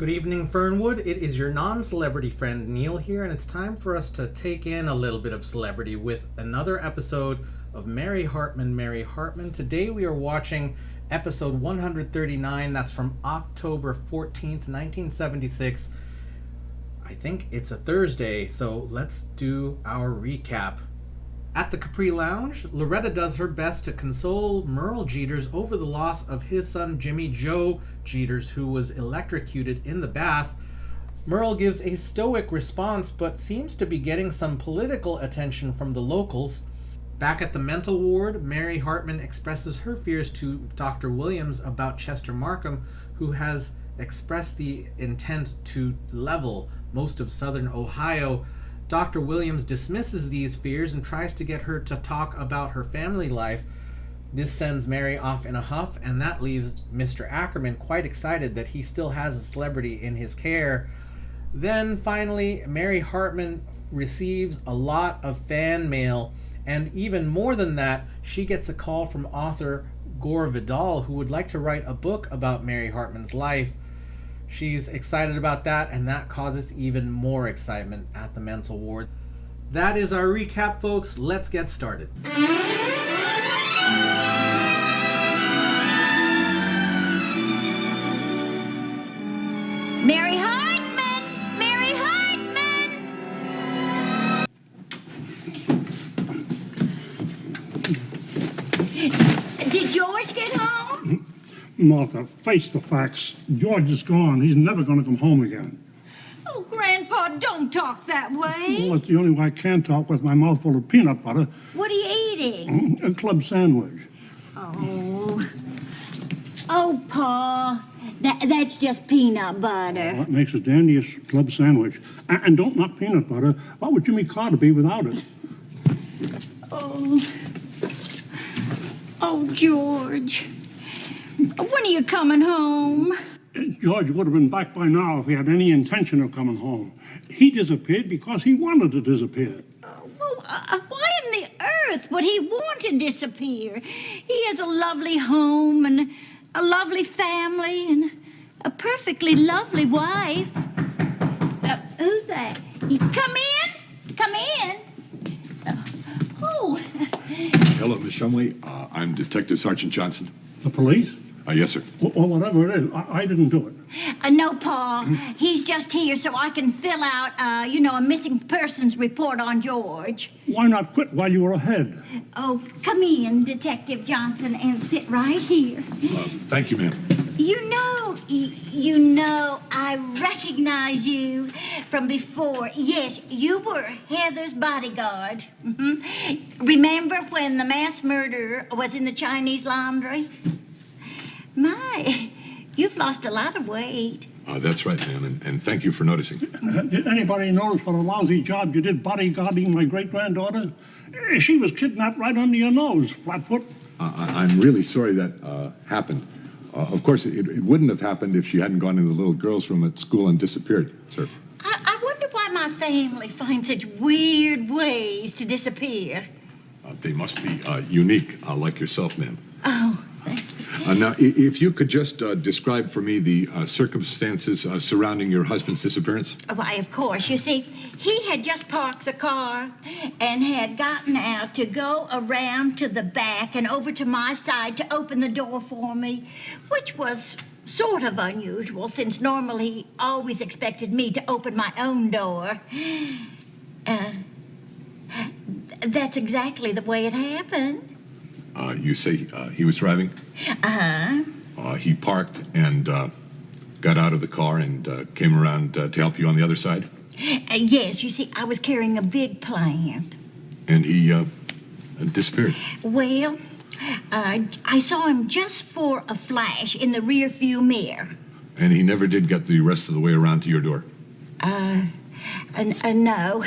Good evening, Fernwood. It is your non-celebrity friend Neil here, and it's time for us to take in a little bit of celebrity with another episode of Mary Hartman, Mary Hartman. Today we are watching episode 139. That's from October 14th, 1976. I think it's a Thursday, so let's do our recap. At the Capri Lounge, Loretta does her best to console Merle Jeters over the loss of his son Jimmy Joe Jeters, who was electrocuted in the bath. Merle gives a stoic response, but seems to be getting some political attention from the locals. Back at the mental ward, Mary Hartman expresses her fears to Dr. Williams about Chester Markham, who has expressed the intent to level most of southern Ohio. Dr. Williams dismisses these fears and tries to get her to talk about her family life. This sends Mary off in a huff, and that leaves Mr. Ackerman quite excited that he still has a celebrity in his care. Then, finally, Mary Hartman receives a lot of fan mail, and even more than that, she gets a call from author Gore Vidal, who would like to write a book about Mary Hartman's life. She's excited about that, and that causes even more excitement at the mental ward. That is our recap, folks. Let's get started. Mary Hartman! Mary Hartman! Did George get home? Martha, face the facts. George is gone. He's never going to come home again. Oh, Grandpa, don't talk that way. Well, it's the only way I can talk with my mouth full of peanut butter. What are you eating? A club sandwich. Oh, Pa, that's just peanut butter. Well, that makes the dandiest club sandwich. And don't knock peanut butter. What would Jimmy Carter be without it? Oh, George. When are you coming home? George would have been back by now if he had any intention of coming home. He disappeared because he wanted to disappear. Why in the earth would he want to disappear? He has a lovely home and a lovely family and a perfectly lovely wife. Who's that? Come in. Come in. Hello, Miss Shumway. I'm Detective Sergeant Johnson. The police? Yes, sir. Well, whatever it is, I didn't do it. No, Pa. He's just here so I can fill out, a missing persons report on George. Why not quit while you were ahead? Oh, come in, Detective Johnson, and sit right here. Thank you, ma'am. You know, I recognize you from before. Yes, you were Heather's bodyguard. Remember when the mass murder was in the Chinese laundry? My, you've lost a lot of weight. That's right, ma'am, and thank you for noticing. Did anybody notice what a lousy job you did bodyguarding my great-granddaughter? She was kidnapped right under your nose, Flatfoot. I'm really sorry that happened. Of course, it wouldn't have happened if she hadn't gone into the little girls' room at school and disappeared, sir. I wonder why my family finds such weird ways to disappear. They must be unique, like yourself, ma'am. Oh, thank you. Now, if you could just describe for me the circumstances surrounding your husband's disappearance. Why, of course. You see, he had just parked the car and had gotten out to go around to the back and over to my side to open the door for me, which was sort of unusual since normally he always expected me to open my own door. That's exactly the way it happened. You say he was driving? He parked and got out of the car and came around to help you on the other side? Yes, you see, I was carrying a big plant. And he disappeared? Well, I saw him just for a flash in the rear view mirror. And he never did get the rest of the way around to your door? No.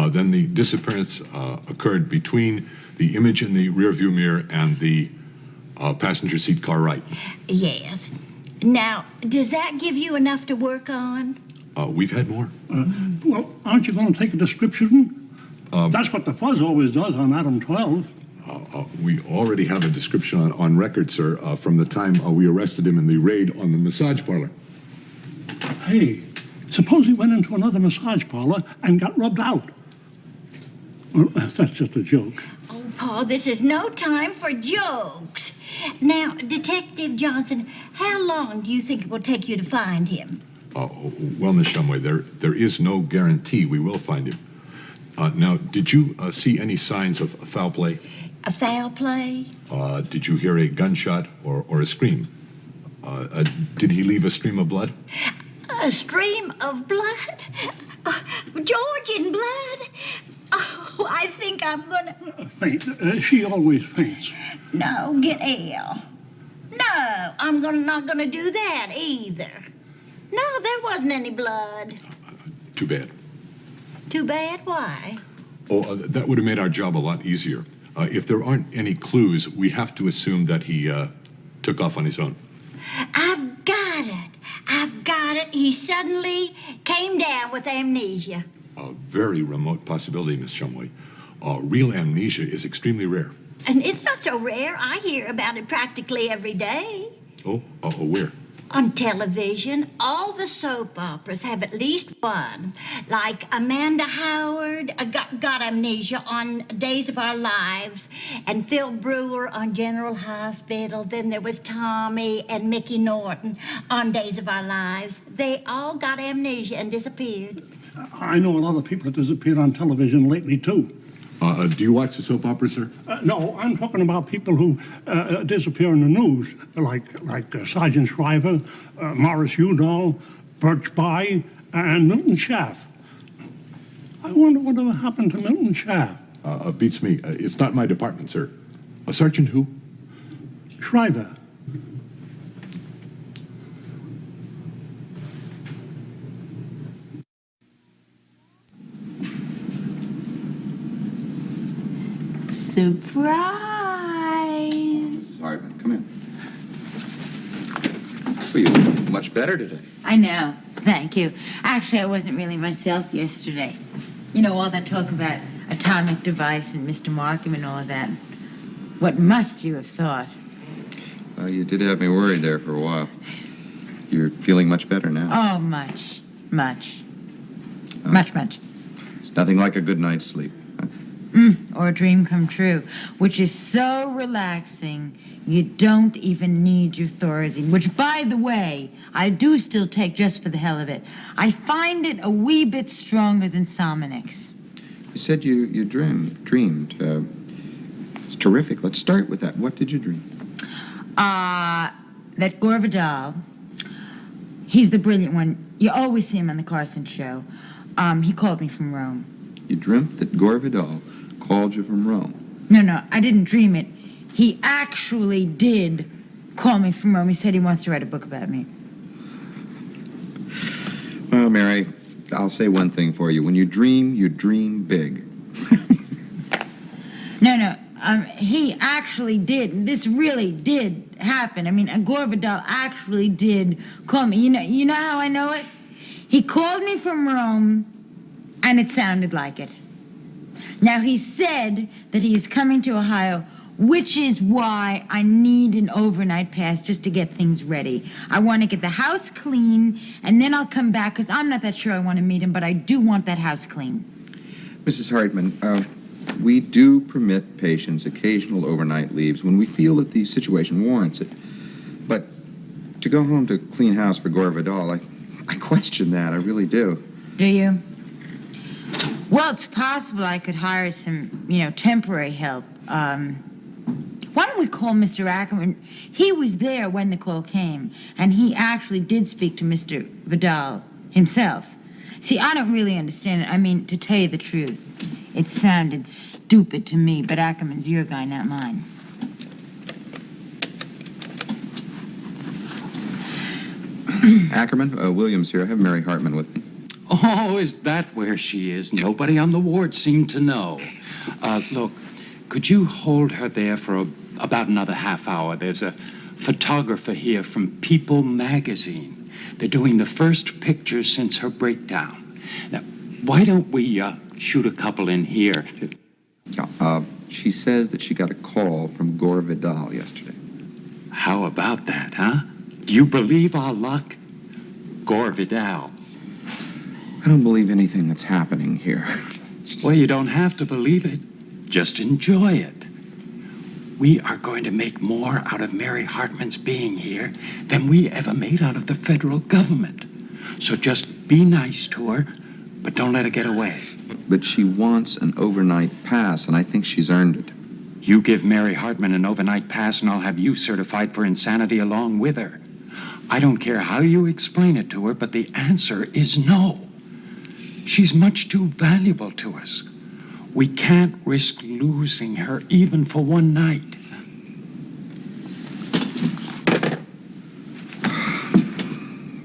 Then the disappearance occurred between the image in the rearview mirror and the passenger seat car right. Yes. Now, does that give you enough to work on? We've had more. Well, aren't you going to take a description? That's what the fuzz always does on Adam 12. We already have a description on record, sir, from the time we arrested him in the raid on the massage parlor. Hey, suppose he went into another massage parlor and got rubbed out. Well, that's just a joke. Oh, Paul, this is no time for jokes. Now, Detective Johnson, how long do you think it will take you to find him? Well, Miss Shumway, there is no guarantee we will find him. Now, did you see any signs of foul play? A foul play? Did you hear a gunshot or a scream? Did he leave a stream of blood? A stream of blood? Georgian blood? Oh, I think I'm gonna... Faint. She always faints. No, get ill. No, I'm not gonna do that either. No, there wasn't any blood. Too bad. Too bad? Why? That would have made our job a lot easier. If there aren't any clues, we have to assume that he took off on his own. I've got it. I've got it. He suddenly came down with amnesia. A very remote possibility, Miss Shumway. Real amnesia is extremely rare. And it's not so rare. I hear about it practically every day. Where? On television, all the soap operas have at least one. Like Amanda Howard got amnesia on Days of Our Lives, and Phil Brewer on General Hospital. Then there was Tommy and Mickey Norton on Days of Our Lives. They all got amnesia and disappeared. I know a lot of people that disappeared on television lately, too. Do you watch the soap opera, sir? No, I'm talking about people who disappear in the news, like Sergeant Shriver, Morris Udall, Birch Bayh, and Milton Schaff. I wonder whatever happened to Milton Schaff. Beats me. It's not my department, sir. Sergeant who? Shriver. Surprise! Hardman, come in. Well, you look much better today. I know. Thank you. Actually, I wasn't really myself yesterday. You know, all that talk about atomic device and Mr. Markham and all of that. What must you have thought? Well, you did have me worried there for a while. You're feeling much better now. Oh, much. Much. Much. It's nothing like a good night's sleep. Or a dream come true, which is so relaxing, you don't even need your Thorazine, which, by the way, I do still take just for the hell of it. I find it a wee bit stronger than Somonix. You said you dreamed. It's terrific. Let's start with that. What did you dream? That Gore Vidal, he's the brilliant one. You always see him on the Carson show. He called me from Rome. You dreamt that Gore Vidal called you from Rome. No, I didn't dream it. He actually did call me from Rome. He said he wants to write a book about me. Well, Mary, I'll say one thing for you. When you dream big. No. He actually did. This really did happen. I mean, Gore Vidal actually did call me. You know how I know it? He called me from Rome, and it sounded like it. Now, he said that he is coming to Ohio, which is why I need an overnight pass just to get things ready. I want to get the house clean, and then I'll come back, because I'm not that sure I want to meet him, but I do want that house clean. Mrs. Hartman, we do permit patients occasional overnight leaves when we feel that the situation warrants it. But to go home to clean house for Gore Vidal, I question that. I really do. Do you? Well, it's possible I could hire some, temporary help. Why don't we call Mr. Ackerman? He was there when the call came, and he actually did speak to Mr. Vidal himself. See, I don't really understand it. I mean, to tell you the truth, it sounded stupid to me, but Ackerman's your guy, not mine. Ackerman, Williams here. I have Mary Hartman with me. Oh, is that where she is? Nobody on the ward seemed to know. Look, could you hold her there for about another half hour? There's a photographer here from People magazine. They're doing the first picture since her breakdown. Now, why don't we shoot a couple in here? She says that she got a call from Gore Vidal yesterday. How about that, huh? Do you believe our luck? Gore Vidal. I don't believe anything that's happening here. Well, you don't have to believe it. Just enjoy it. We are going to make more out of Mary Hartman's being here than we ever made out of the federal government. So just be nice to her, but don't let her get away. But she wants an overnight pass, and I think she's earned it. You give Mary Hartman an overnight pass, and I'll have you certified for insanity along with her. I don't care how you explain it to her, but the answer is no. She's much too valuable to us. We can't risk losing her even for one night.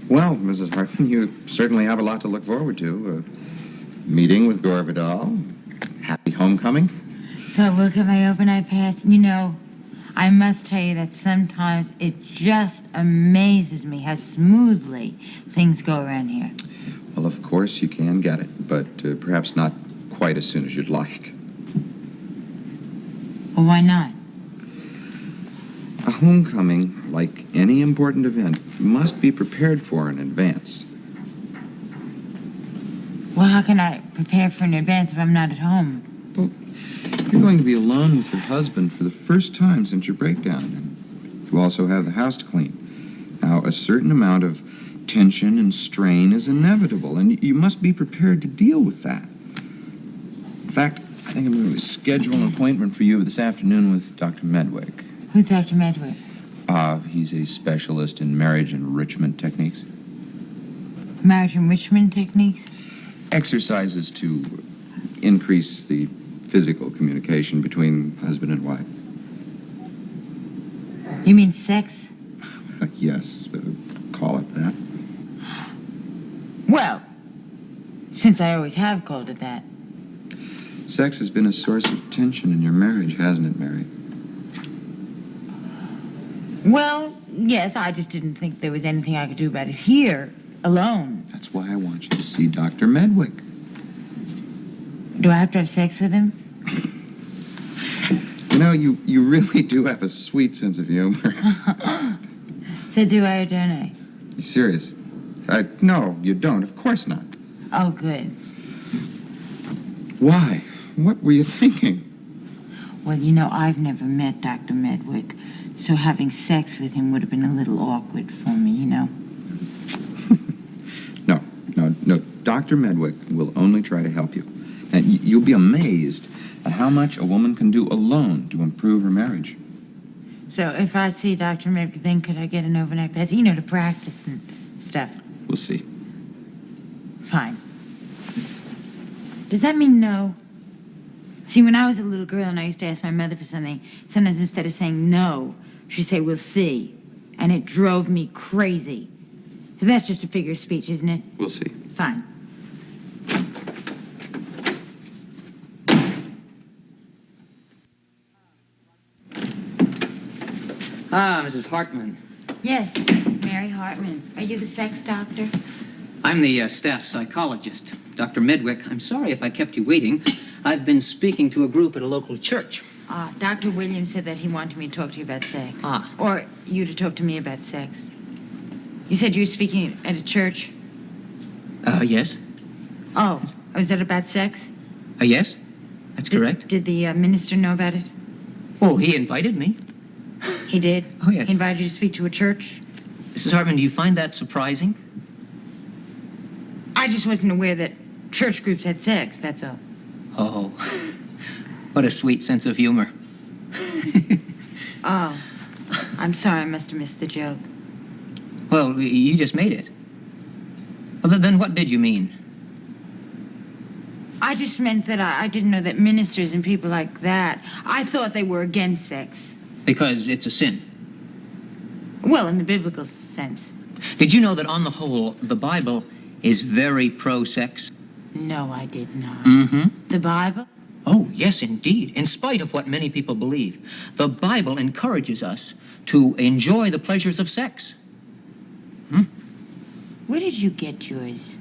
Well, Mrs. Hartman, you certainly have a lot to look forward to. Meeting with Gore Vidal. Happy homecoming. So I will get my overnight pass. You know, I must tell you that sometimes it just amazes me how smoothly things go around here. Well, of course you can get it, but perhaps not quite as soon as you'd like. Well, why not? A homecoming, like any important event, must be prepared for in advance. Well, how can I prepare for in advance if I'm not at home? Well, you're going to be alone with your husband for the first time since your breakdown, and you also have the house to clean. Now, a certain amount of tension and strain is inevitable, and you must be prepared to deal with that. In fact, I think I'm going to schedule an appointment for you this afternoon with Dr. Medwick. Who's Dr. Medwick? He's a specialist in marriage enrichment techniques. Marriage enrichment techniques? Exercises to increase the physical communication between husband and wife. You mean sex? Yes, call it that. Well, since I always have called it that. Sex has been a source of tension in your marriage, hasn't it, Mary? Well, yes, I just didn't think there was anything I could do about it here, alone. That's why I want you to see Dr. Medwick. Do I have to have sex with him? You know, you really do have a sweet sense of humor. So do I or don't I? You serious? No, you don't. Of course not. Oh, good. Why? What were you thinking? Well, you know, I've never met Dr. Medwick, so having sex with him would have been a little awkward for me, you know. No. Dr. Medwick will only try to help you. And you'll be amazed at how much a woman can do alone to improve her marriage. So if I see Dr. Medwick, then could I get an overnight pass, you know, to practice and stuff? We'll see. Fine. Does that mean no? See, when I was a little girl and I used to ask my mother for something, sometimes instead of saying no, she'd say, we'll see. And it drove me crazy. So that's just a figure of speech, isn't it? We'll see. Fine. Ah, Mrs. Hartman. Yes, Mary Hartman. Are you the sex doctor? I'm the staff psychologist. Dr. Medwick, I'm sorry if I kept you waiting. I've been speaking to a group at a local church. Dr. Williams said that he wanted me to talk to you about sex. Ah. Or you to talk to me about sex. You said you were speaking at a church? Yes. Oh, is that about sex? Yes? That's correct. Did the minister know about it? Oh, he invited me. He did? Oh, yes. He invited you to speak to a church? Mrs. Hartman, do you find that surprising? I just wasn't aware that church groups had sex, that's all. Oh, what a sweet sense of humor. Oh, I'm sorry, I must have missed the joke. Well, you just made it. Well, then what did you mean? I just meant that I didn't know that ministers and people like that, I thought they were against sex. Because it's a sin. Well, in the biblical sense. Did you know that on the whole, the Bible is very pro-sex? No, I did not. Mm-hmm. The Bible? Oh, yes, indeed. In spite of what many people believe, the Bible encourages us to enjoy the pleasures of sex. Where did you get yours?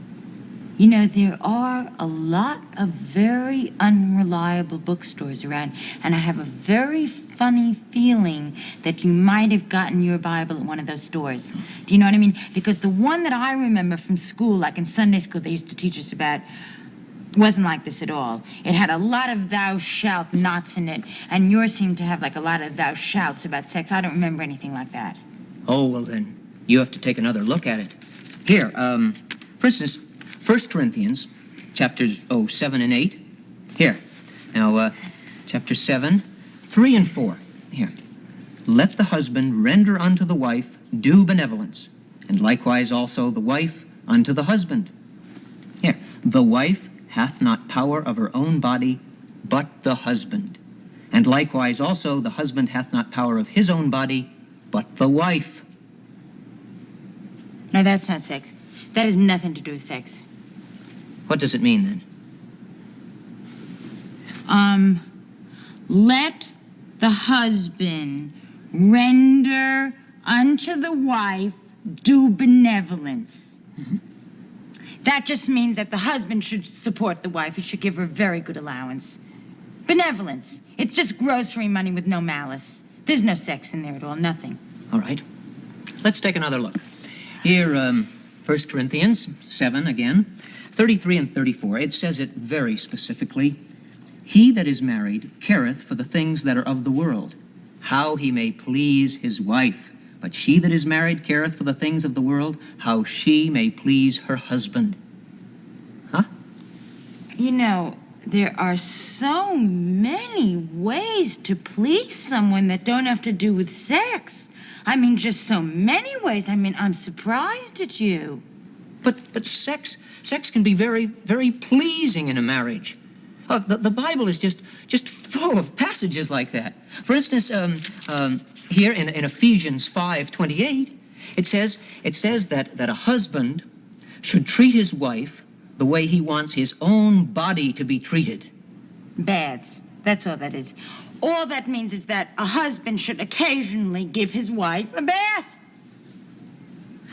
You know, there are a lot of very unreliable bookstores around, and I have a very funny feeling that you might have gotten your Bible at one of those stores. Do you know what I mean? Because the one that I remember from school, like in Sunday school, they used to teach us about, wasn't like this at all. It had a lot of thou shalt nots in it, and yours seemed to have like a lot of thou shouts about sex. I don't remember anything like that. Oh, well then, you have to take another look at it. Here, for instance, 1 Corinthians, chapters 7 and 8. Here. Now, chapter 7, 3 and 4. Here. Let the husband render unto the wife due benevolence, and likewise also the wife unto the husband. Here. The wife hath not power of her own body, but the husband. And likewise also the husband hath not power of his own body, but the wife. No, that's not sex. That has nothing to do with sex. What does it mean, then? Let the husband render unto the wife due benevolence. Mm-hmm. That just means that the husband should support the wife. He should give her very good allowance. Benevolence. It's just grocery money with no malice. There's no sex in there at all, nothing. All right. Let's take another look. Here, 1 Corinthians 7 again, 33 and 34. It says it very specifically. He that is married careth for the things that are of the world, how he may please his wife. But she that is married careth for the things of the world, how she may please her husband. Huh? You know, there are so many ways to please someone that don't have to do with sex. I mean, just so many ways. I mean, I'm surprised at you. But sex can be very, very pleasing in a marriage. The Bible is just full of passages like that. For instance, here in Ephesians 5:28, it says that a husband should treat his wife the way he wants his own body to be treated. Baths. That's all that is. All that means is that a husband should occasionally give his wife a bath.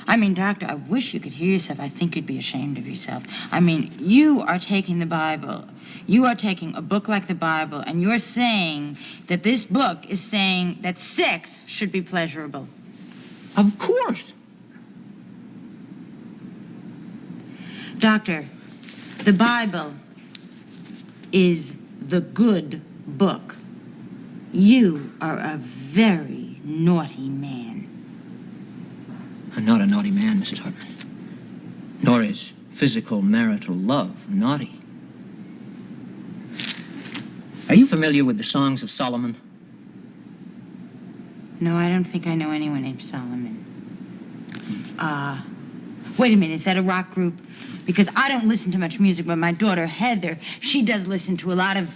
I mean, Doctor, I wish you could hear yourself. I think you'd be ashamed of yourself. I mean, you are taking the Bible. You are taking a book like the Bible, and you're saying that this book is saying that sex should be pleasurable. Of course. Doctor, the Bible is the good book. You are a very naughty man. I'm not a naughty man, Mrs. Hartman. Nor is physical marital love naughty. Are you familiar with the Songs of Solomon? No, I don't think I know anyone named Solomon. Wait a minute, is that a rock group? Because I don't listen to much music, but my daughter Heather, she does listen to a lot of,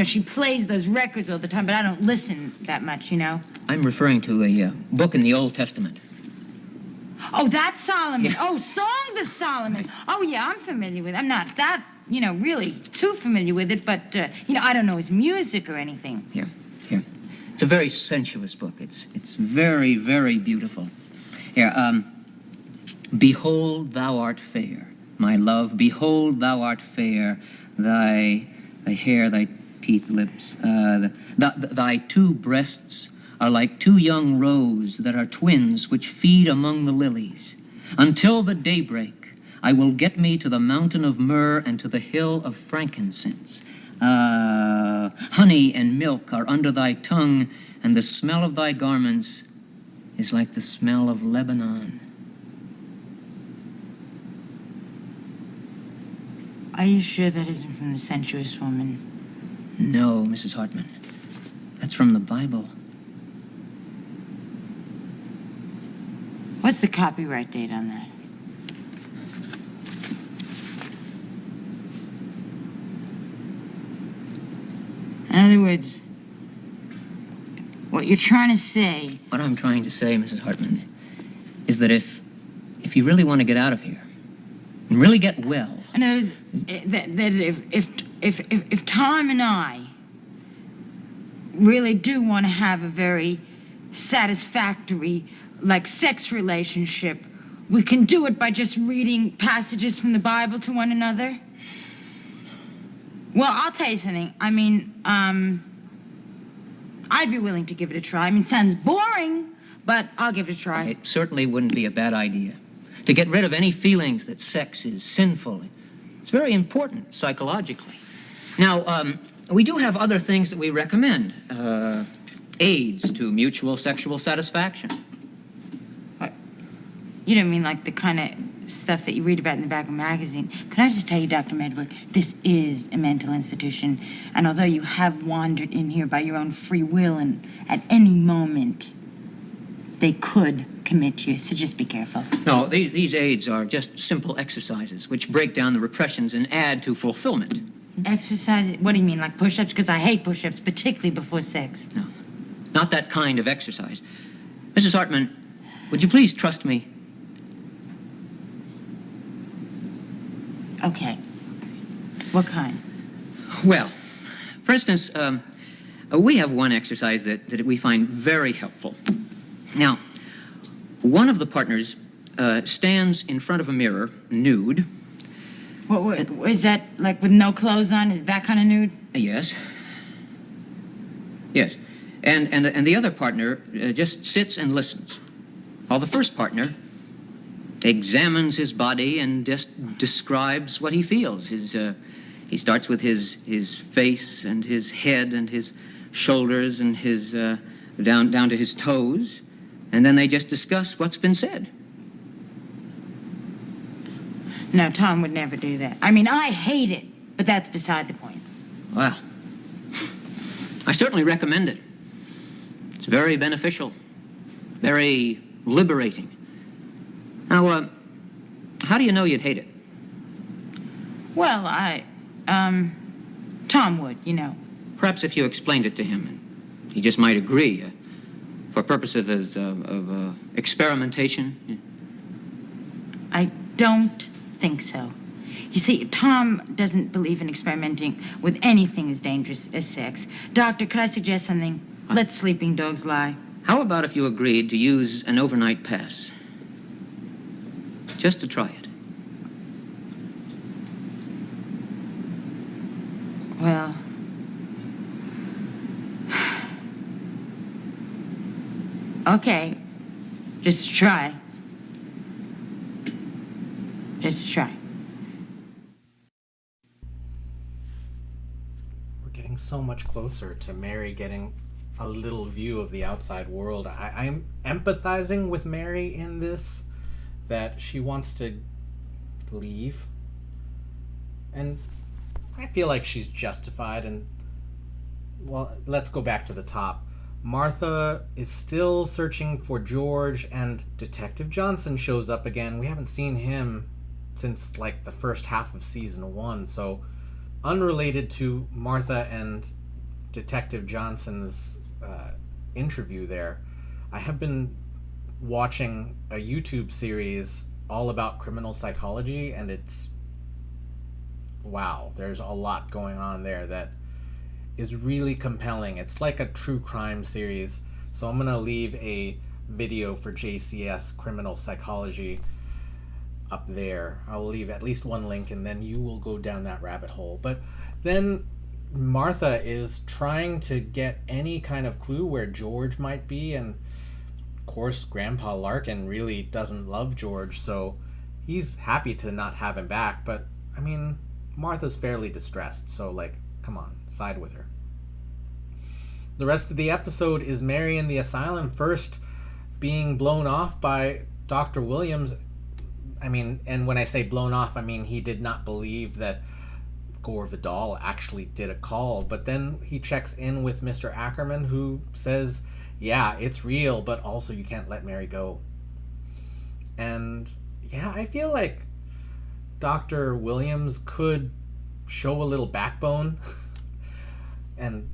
she plays those records all the time, but I don't listen that much, I'm referring to a book in the Old Testament. Oh, that's Solomon. Yeah. Oh, Songs of Solomon. Oh, yeah, I'm familiar with it. I'm not that, really too familiar with it, but, I don't know his music or anything. Here. It's a very sensuous book. It's very, very beautiful. Here, behold, thou art fair, my love. Behold, thou art fair. Thy hair, thy teeth, lips, thy two breasts are like two young roes that are twins which feed among the lilies. Until the daybreak, I will get me to the mountain of myrrh and to the hill of frankincense. Honey and milk are under thy tongue, and the smell of thy garments is like the smell of Lebanon. Are you sure that isn't from the sensuous woman? No, Mrs. Hartman. That's from the Bible. What's the copyright date on that? In other words, what you're trying to say... What I'm trying to say, Mrs. Hartman, is that if you really want to get out of here and really get well... In other words, that if Tom and I really do want to have a very satisfactory, sex relationship, we can do it by just reading passages from the Bible to one another? Well, I'll tell you something. I mean, I'd be willing to give it a try. I mean, it sounds boring, but I'll give it a try. It certainly wouldn't be a bad idea. To get rid of any feelings that sex is sinful. It's very important psychologically. Now, we do have other things that we recommend. Aids to mutual sexual satisfaction. You don't mean like the kind of stuff that you read about in the back of a magazine. Can I just tell you, Dr. Medwick, this is a mental institution. And although you have wandered in here by your own free will, and at any moment, they could commit you, so just be careful. No, these aids are just simple exercises which break down the repressions and add to fulfillment. Exercise? What do you mean, like push-ups? Because I hate push-ups, particularly before sex. No, not that kind of exercise. Mrs. Hartman, would you please trust me? Okay. What kind? Well, for instance, we have one exercise that we find very helpful. Now, one of the partners stands in front of a mirror, nude. What is that, like with no clothes on? Is that kind of nude? Yes. Yes. And the other partner just sits and listens. While the first partner examines his body and just describes what he feels. He starts with his face and his head and his shoulders and his down to his toes, and then they just discuss what's been said. No, Tom would never do that. I mean, I hate it, but that's beside the point. Well, I certainly recommend it. It's very beneficial, very liberating. Now, how do you know you'd hate it? Well, Tom would, you know. Perhaps if you explained it to him, he just might agree. For purposes of experimentation. I don't think so. You see, Tom doesn't believe in experimenting with anything as dangerous as sex. Doctor, could I suggest something? Let sleeping dogs lie. How about if you agreed to use an overnight pass? Just to try it. Well, okay. Just try. Just try. We're getting so much closer to Mary getting a little view of the outside world. I'm empathizing with Mary in this, that she wants to leave. And I feel like she's justified. And, well, let's go back to the top. Martha is still searching for George, and Detective Johnson shows up again. We haven't seen him since, like, the first half of season 1. So, unrelated to Martha and Detective Johnson's interview there, I have been watching a YouTube series all about criminal psychology, and it's wow, there's a lot going on there that is really compelling. It's like a true crime series. So I'm gonna leave a video for JCS criminal psychology up there. I'll leave at least one link, and then you will go down that rabbit hole. But then Martha is trying to get any kind of clue where George might be, and of course Grandpa Larkin really doesn't love George, so he's happy to not have him back. But I mean, Martha's fairly distressed, so like, come on, side with her. The rest of the episode is Mary in the asylum, first being blown off by Dr. Williams. I mean, and when I say blown off, I mean he did not believe that Gore Vidal actually did a call, but then he checks in with Mr. Ackerman, who says, yeah, it's real, but also you can't let Mary go. And yeah, I feel like Dr. Williams could show a little backbone and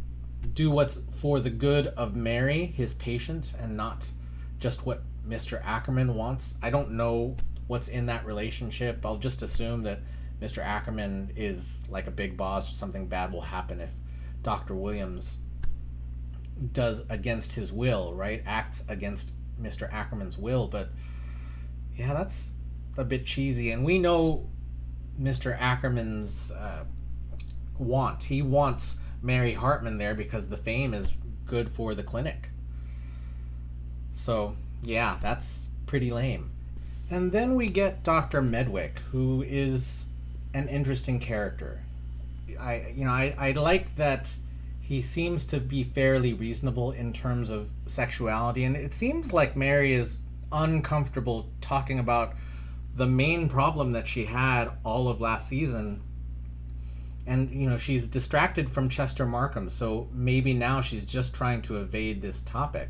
do what's for the good of Mary, his patient, and not just what Mr. Ackerman wants. I don't know what's in that relationship. I'll just assume that Mr. Ackerman is like a big boss. Something bad will happen if Dr. Williams does against his will, right? Acts against Mr. Ackerman's will. But Yeah, that's a bit cheesy. And we know Mr. Ackerman's want. He wants Mary Hartman there because the fame is good for the clinic. So, yeah, that's pretty lame. And then we get Dr. Medwick, who is an interesting character. I like that he seems to be fairly reasonable in terms of sexuality, and it seems like Mary is uncomfortable talking about the main problem that she had all of last season. And she's distracted from Chester Markham, so maybe now she's just trying to evade this topic.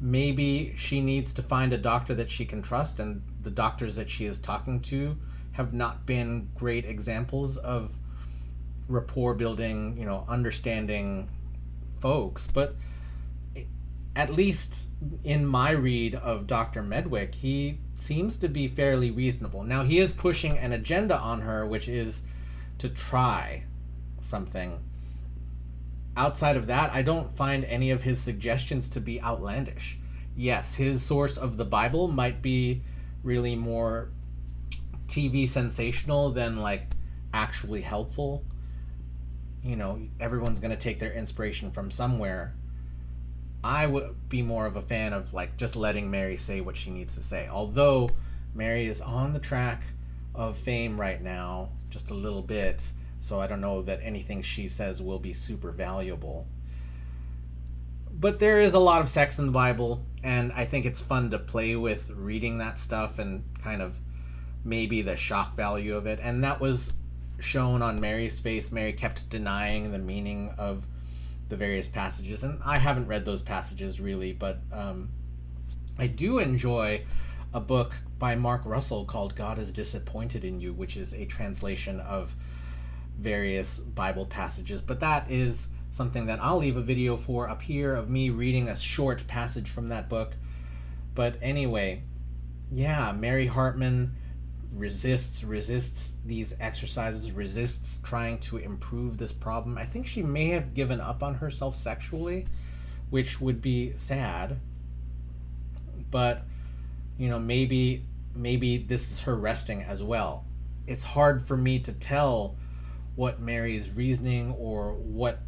Maybe she needs to find a doctor that she can trust, and the doctors that she is talking to have not been great examples of rapport building, understanding folks. But at least in my read of Dr. Medwick, he seems to be fairly reasonable. Now, he is pushing an agenda on her, which is to try something. Outside of that, I don't find any of his suggestions to be outlandish. Yes, his source of the Bible might be really more TV sensational than actually helpful. Everyone's going to take their inspiration from somewhere. I would be more of a fan of just letting Mary say what she needs to say. Although Mary is on the track of fame right now, just a little bit, so I don't know that anything she says will be super valuable. But there is a lot of sex in the Bible, and I think it's fun to play with reading that stuff and kind of maybe the shock value of it. And that was shown on Mary's face. Mary kept denying the meaning of the various passages, and I haven't read those passages really, but I do enjoy a book by Mark Russell called God is Disappointed in You, which is a translation of various Bible passages. But that is something that I'll leave a video for up here of me reading a short passage from that book. But anyway, yeah, Mary Hartman resists these exercises, resists trying to improve this problem. I think she may have given up on herself sexually, which would be sad. But maybe this is her resting as well. It's hard for me to tell what Mary's reasoning or what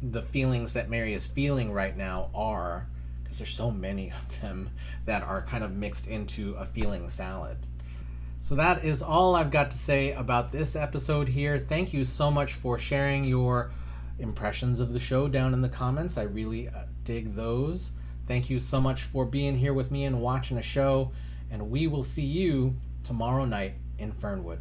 the feelings that Mary is feeling right now are, because there's so many of them that are kind of mixed into a feeling salad. So that is all I've got to say about this episode here. Thank you so much for sharing your impressions of the show down in the comments. I really dig those. Thank you so much for being here with me and watching a show, and we will see you tomorrow night in Fernwood.